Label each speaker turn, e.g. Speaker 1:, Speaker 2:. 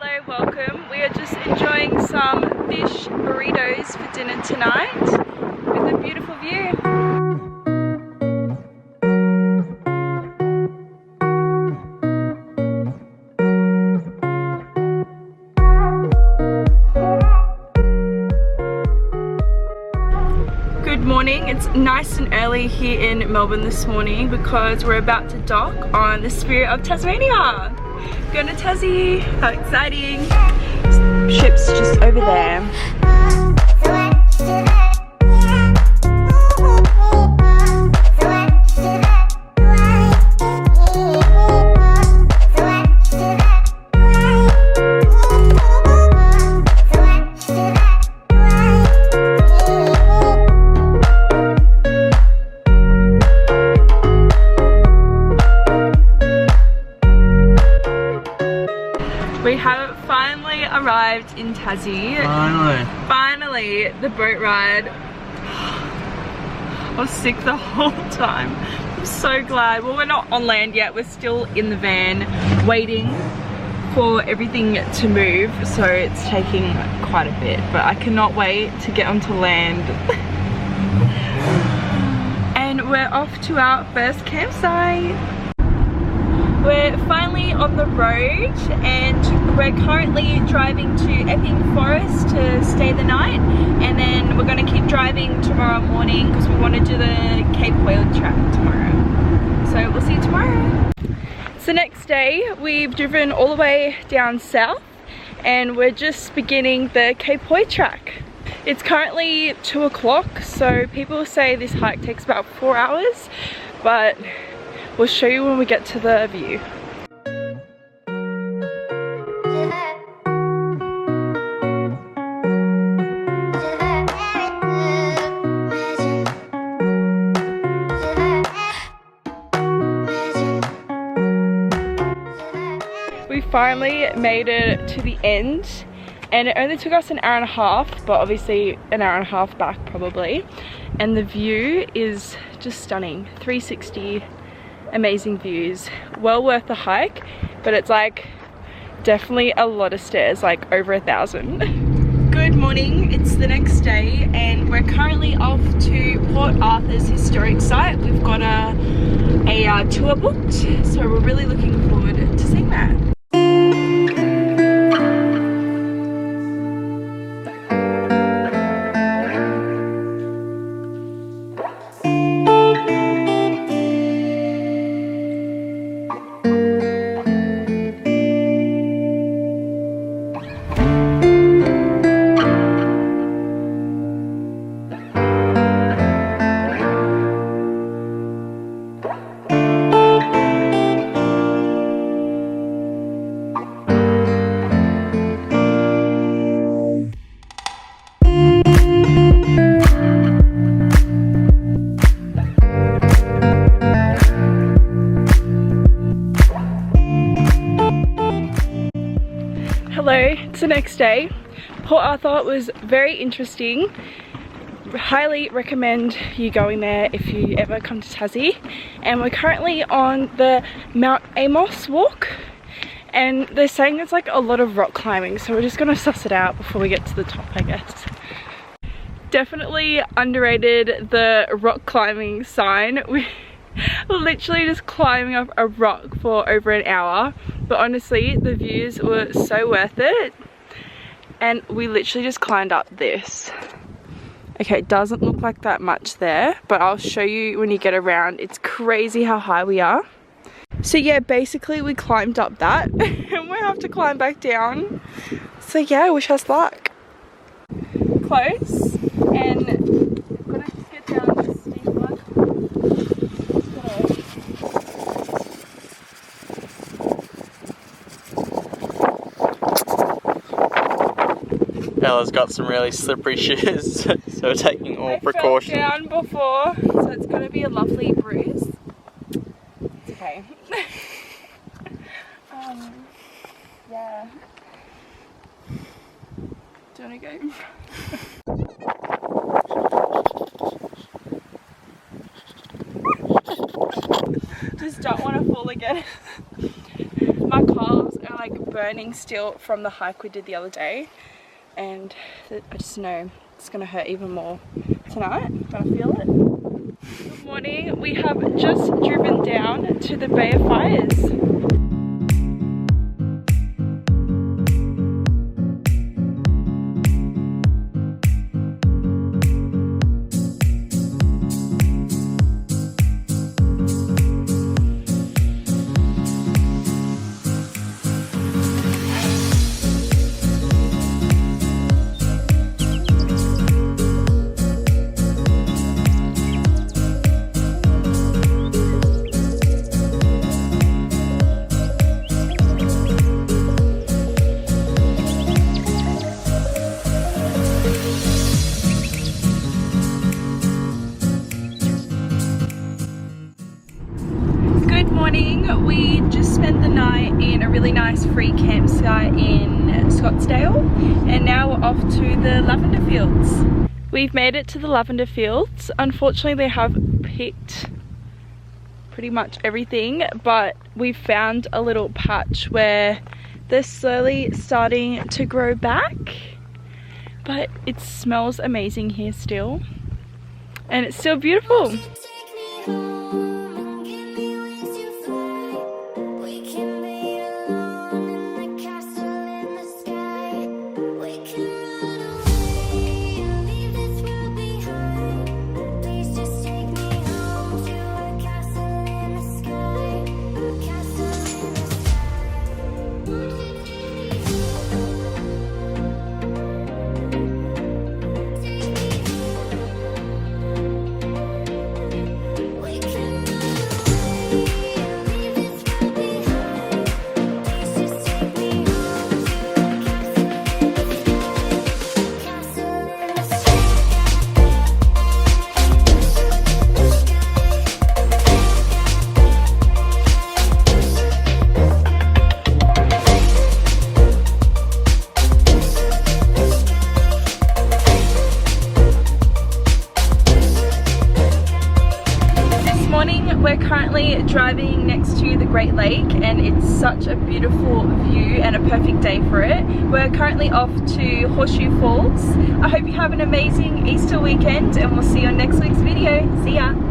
Speaker 1: Hello, welcome. We are just enjoying some fish burritos for dinner tonight with a beautiful view. Good morning. It's nice and early here in Melbourne this morning because we're about to dock on the Spirit of Tasmania. Going to Tassie. How exciting. Ship's just over there. We have finally arrived in Tassie. Finally, the boat ride. I was sick the whole time. I'm so glad. Well, we're not on land yet. We're still in the van waiting for everything to move. So it's taking quite a bit, but I cannot wait to get onto land. And we're off to our first campsite. We're finally on the road and we're currently driving to Epping Forest to stay the night, and then we're going to keep driving tomorrow morning because we want to do the Cape Whale track tomorrow. So we'll see you tomorrow. It's the next day. We've driven all the way down south and we're just beginning the Cape Whale track. It's currently 2 o'clock, so people say this hike takes about 4 hours, but we'll show you when we get to the view. We finally made it to the end, and it only took us an hour and a half, but obviously an hour and a half back probably. And the view is just stunning. 360. Amazing views, well worth the hike, but it's like definitely a lot of stairs, like over 1,000. Good morning, it's the next day and we're currently off to Port Arthur's historic site. We've got a tour booked, so we're really looking forward to seeing that. Hello, it's the next day. Port Arthur was very interesting. Highly recommend you going there if you ever come to Tassie. And we're currently on the Mount Amos walk, and they're saying it's like a lot of rock climbing, so we're just gonna suss it out before we get to the top, I guess. Definitely underrated the rock climbing sign. We literally just climbing up a rock for over an hour, but honestly the views were so worth it, and we literally just climbed up this. Okay, it doesn't look like that much there, but I'll show you when you get around. It's crazy how high we are. So yeah, basically we climbed up that and we have to climb back down. So yeah, wish us luck. Close, and gonna just get down this steep one.
Speaker 2: Ella's got some really slippery shoes, so we're taking all precautions.
Speaker 1: I fell down before, so it's going to be a lovely bruise. It's okay. Yeah. Do you want to go? Just don't want to fall again. My calves are like burning still from the hike we did the other day, and I just know it's gonna hurt even more tonight. But I feel it. Good morning. We have just driven down to the Bay of Fires. We just spent the night in a really nice free campsite in Scottsdale, and now we're off to the Lavender Fields. We've made it to the Lavender Fields. Unfortunately, they have picked pretty much everything, but we've found a little patch where they're slowly starting to grow back, but it smells amazing here still, and it's still beautiful. We're currently driving next to the Great Lake, and it's such a beautiful view and a perfect day for it. We're currently off to Horseshoe Falls. I hope you have an amazing Easter weekend, and we'll see you on next week's video. See ya!